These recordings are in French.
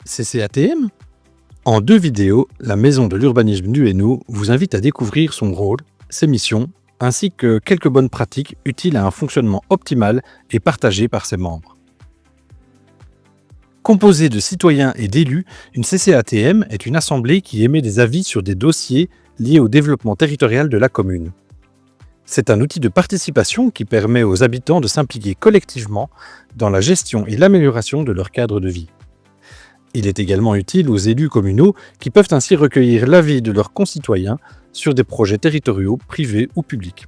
CCATM? En 2 vidéos, la Maison de l'Urbanisme du Hainaut vous invite à découvrir son rôle, ses missions, ainsi que quelques bonnes pratiques utiles à un fonctionnement optimal et partagé par ses membres. Composée de citoyens et d'élus, une CCATM est une assemblée qui émet des avis sur des dossiers liés au développement territorial de la commune. C'est un outil de participation qui permet aux habitants de s'impliquer collectivement dans la gestion et l'amélioration de leur cadre de vie. Il est également utile aux élus communaux qui peuvent ainsi recueillir l'avis de leurs concitoyens sur des projets territoriaux, privés ou publics.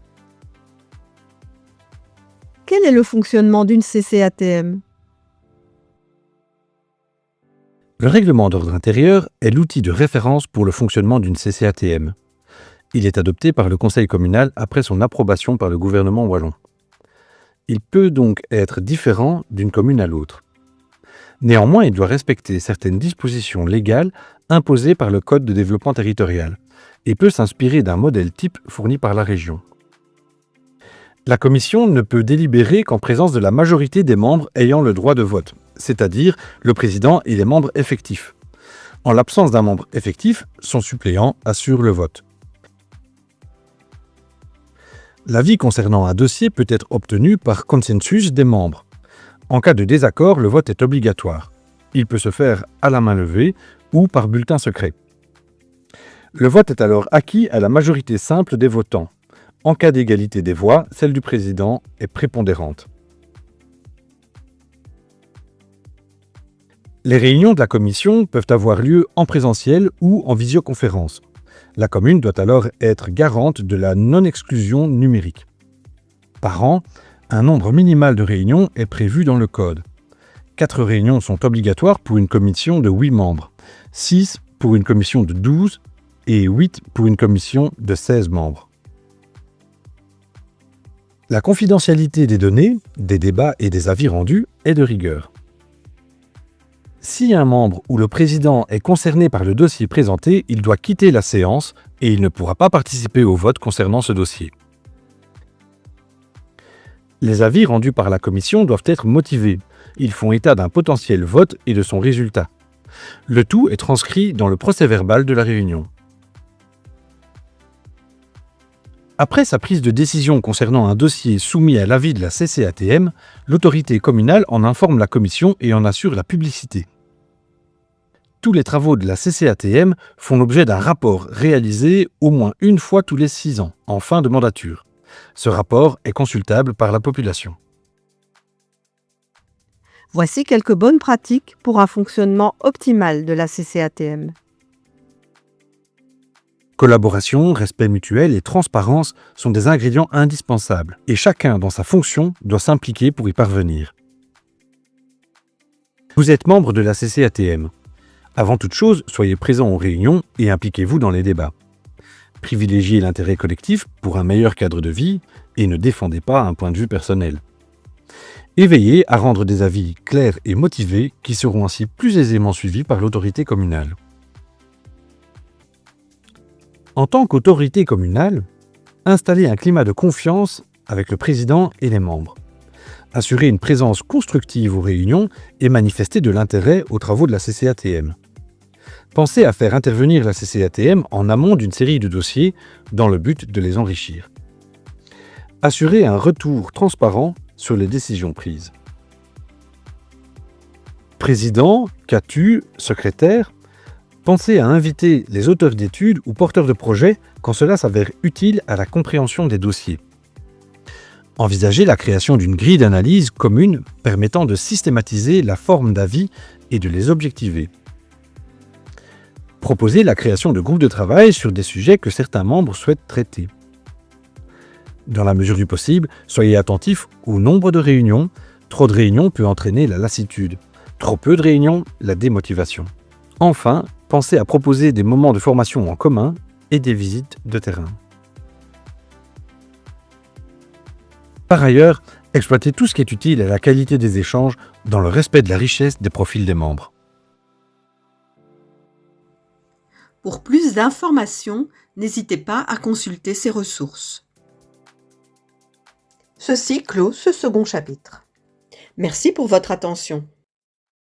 Quel est le fonctionnement d'une CCATM? Le règlement d'ordre intérieur est l'outil de référence pour le fonctionnement d'une CCATM. Il est adopté par le conseil communal après son approbation par le gouvernement wallon. Il peut donc être différent d'une commune à l'autre. Néanmoins, il doit respecter certaines dispositions légales imposées par le Code de développement territorial et peut s'inspirer d'un modèle type fourni par la région. La commission ne peut délibérer qu'en présence de la majorité des membres ayant le droit de vote, c'est-à-dire le président et les membres effectifs. En l'absence d'un membre effectif, son suppléant assure le vote. L'avis concernant un dossier peut être obtenu par consensus des membres. En cas de désaccord, le vote est obligatoire. Il peut se faire à la main levée ou par bulletin secret. Le vote est alors acquis à la majorité simple des votants. En cas d'égalité des voix, celle du président est prépondérante. Les réunions de la commission peuvent avoir lieu en présentiel ou en visioconférence. La commune doit alors être garante de la non-exclusion numérique. Par an, un nombre minimal de réunions est prévu dans le code. 4 réunions sont obligatoires pour une commission de 8 membres, 6 pour une commission de 12 et 8 pour une commission de 16 membres. La confidentialité des données, des débats et des avis rendus est de rigueur. Si un membre ou le président est concerné par le dossier présenté, il doit quitter la séance et il ne pourra pas participer au vote concernant ce dossier. Les avis rendus par la commission doivent être motivés. Ils font état d'un potentiel vote et de son résultat. Le tout est transcrit dans le procès-verbal de la réunion. Après sa prise de décision concernant un dossier soumis à l'avis de la CCATM, l'autorité communale en informe la commission et en assure la publicité. Tous les travaux de la CCATM font l'objet d'un rapport réalisé au moins une fois tous les 6 ans, en fin de mandature. Ce rapport est consultable par la population. Voici quelques bonnes pratiques pour un fonctionnement optimal de la CCATM. Collaboration, respect mutuel et transparence sont des ingrédients indispensables et chacun dans sa fonction doit s'impliquer pour y parvenir. Vous êtes membre de la CCATM. Avant toute chose, soyez présent aux réunions et impliquez-vous dans les débats. Privilégiez l'intérêt collectif pour un meilleur cadre de vie et ne défendez pas un point de vue personnel. Et veillez à rendre des avis clairs et motivés qui seront ainsi plus aisément suivis par l'autorité communale. En tant qu'autorité communale, installez un climat de confiance avec le président et les membres. Assurez une présence constructive aux réunions et manifestez de l'intérêt aux travaux de la CCATM. Pensez à faire intervenir la CCATM en amont d'une série de dossiers dans le but de les enrichir. Assurez un retour transparent sur les décisions prises. Président, CATU, secrétaire, pensez à inviter les auteurs d'études ou porteurs de projets quand cela s'avère utile à la compréhension des dossiers. Envisagez la création d'une grille d'analyse commune permettant de systématiser la forme d'avis et de les objectiver. Proposez la création de groupes de travail sur des sujets que certains membres souhaitent traiter. Dans la mesure du possible, soyez attentifs au nombre de réunions. Trop de réunions peut entraîner la lassitude. Trop peu de réunions, la démotivation. Enfin, pensez à proposer des moments de formation en commun et des visites de terrain. Par ailleurs, exploitez tout ce qui est utile à la qualité des échanges dans le respect de la richesse des profils des membres. Pour plus d'informations, n'hésitez pas à consulter ces ressources. Ceci clôt ce second chapitre. Merci pour votre attention.